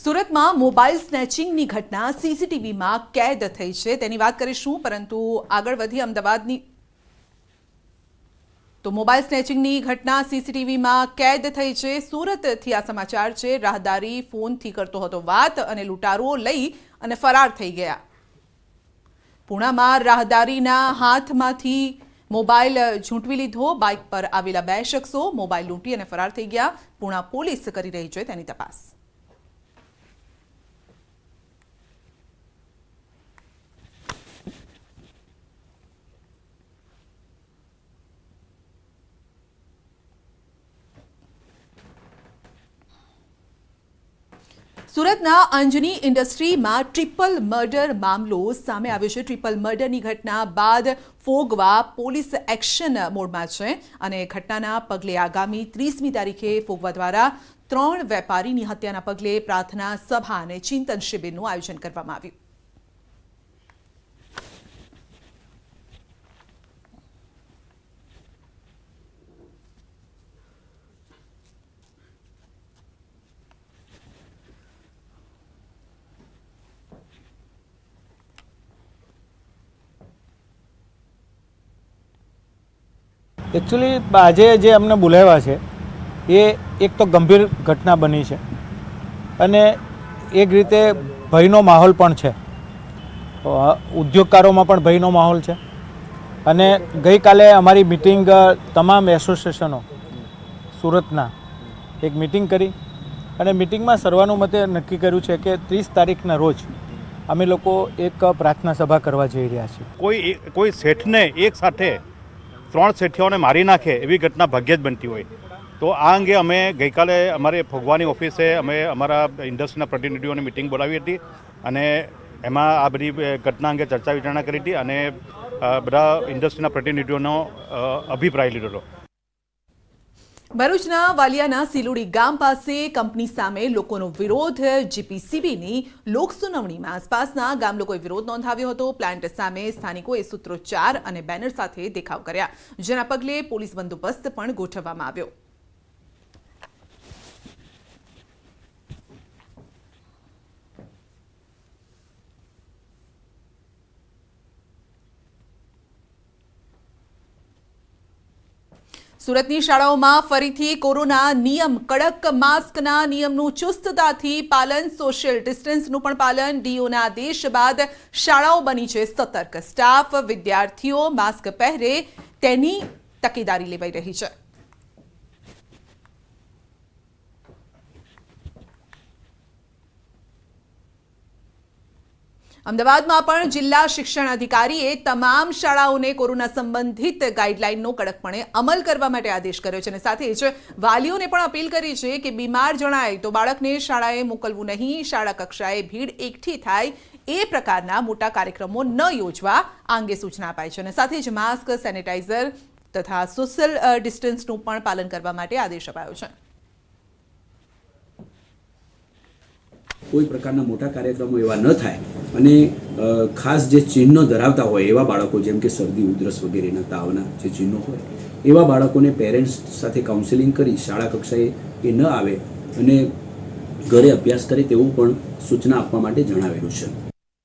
સુરતમાં મોબાઈલ સ્નેચિંગની ઘટના સીસીટીવીમાં કેદ થઈ છે તેની વાત કરીશું, પરંતુ આગળ વધી અમદાવાદની તો મોબાઈલ સ્નેચિંગની ઘટના સીસીટીવીમાં કેદ થઈ છે। સુરતથી આ સમાચાર છે। રાહદારી ફોનથી કરતો હતો વાત અને લૂંટારુઓ લઈ અને ફરાર થઈ ગયા। પૂણામાં રાહદારીના હાથમાંથી મોબાઈલ ઝૂંટવી લીધો। બાઇક પર આવેલા બે શખ્સો મોબાઈલ લૂંટી અને ફરાર થઈ ગયા। પૂણા પોલીસ કરી રહી છે તેની તપાસ। સુરતના અંજની ઇન્ડસ્ટ્રીમાં ટ્રિપલ મર્ડર મામલો સામે આવ્યો છે। ટ્રિપલ મર્ડરની ઘટના બાદ ફોગવા પોલીસ એક્શન મોડમાં છે અને ઘટનાના પગલે આગામી 30મી તારીખે ફોગવા દ્વારા 3 વેપારીની હત્યાના પગલે પ્રાર્થના સભા અને ચિંતન શિબિરનું આયોજન કરવામાં આવ્યું। एक्चुअली આજે જે અમને બોલાવ્યા છે એ એક તો ગંભીર ઘટના બની છે અને એક રીતે ભયનો માહોલ પણ છે। ઉદ્યોગકારોમાં પણ ભયનો માહોલ છે અને ગઈકાલે અમારી મિટિંગ તમામ એસોસિએશનો સુરતના એક મિટિંગ કરી અને મિટિંગમાં સર્વાનુમતે નક્કી કર્યું છે કે 30 તારીખના રોજ અમે લોકો એક પ્રાર્થના સભા કરવા જઈ રહ્યા છીએ। કોઈ શેઠને એક સાથે 3 શેઠિયાઓને મારી નાખે એવી ઘટના ભાગ્યે જ બનતી હોય, તો આ અંગે અમે ગઈકાલે અમારે ફોગવાની ઓફિસે અમે અમારા ઇન્ડસ્ટ્રીના પ્રતિનિધિઓની મિટિંગ બોલાવી હતી અને એમાં આ બધી ઘટના અંગે ચર્ચા વિચારણા કરી હતી અને બધા ઇન્ડસ્ટ્રીના પ્રતિનિધિઓનો અભિપ્રાય લીધો હતો। ભરૂચના વાલિયાના સિલુડી ગામ પાસે કંપની સામે લોકોનો વિરોધ। જીપીસીબીની લોકસુનાવણીમાં આસપાસના ગામ લોકોએ વિરોધ નોંધાવ્યો હતો। પ્લાન્ટ સામે સ્થાનિકોએ સૂત્રોચ્ચાર અને બેનર સાથે દેખાવ કર્યા, જેના પગલે પોલીસ બંદોબસ્ત પણ ગોઠવવામાં આવ્યો। સુરતની શાળાઓમાં ફરીથી કોરોના નિયમ કડક। માસ્કના નિયમનું ચુસ્તતાથી પાલન, સોશિયલ ડિસ્ટન્સનું પણ પાલન। ડીઓના આદેશ બાદ શાળાઓ બની છે સતર્ક। સ્ટાફ, વિદ્યાર્થીઓ માસ્ક પહેરે તેની તકેદારી લેવાઈ રહી છે। અમદાવાદમાં પણ જિલ્લા શિક્ષણ અધિકારીએ તમામ શાળાઓને કોરોના સંબંધિત ગાઈડલાઈનનો કડકપણે અમલ કરવા માટે આદેશ કર્યો છે અને સાથે જ વાલીઓને પણ અપીલ કરી છે કે બીમાર જણાય તો બાળકને શાળાએ મોકલવું નહીં। શાળા કક્ષાએ ભીડ એકઠી થાય એ પ્રકારના મોટા કાર્યક્રમો ન યોજવા આ અંગે સૂચના અપાઈ છે અને સાથે જ માસ્ક, સેનિટાઈઝર તથા સોશિયલ ડિસ્ટન્સનું પણ પાલન કરવા માટે આદેશ અપાયો છે। કોઈ પ્રકારના મોટા કાર્યક્રમો એવા ન થાય અને ખાસ જે ચિહ્નો ધરાવતા હોય એવા બાળકો, જેમ કે શરદી, ઉધરસ વગેરેના તાવના જે ચિહ્નો હોય એવા બાળકોને પેરેન્ટ્સ સાથે કાઉન્સેલિંગ કરી શાળા કક્ષાએ એ ન આવે અને ઘરે અભ્યાસ કરે તેવું પણ સૂચના આપવા માટે જણાવેલું છે।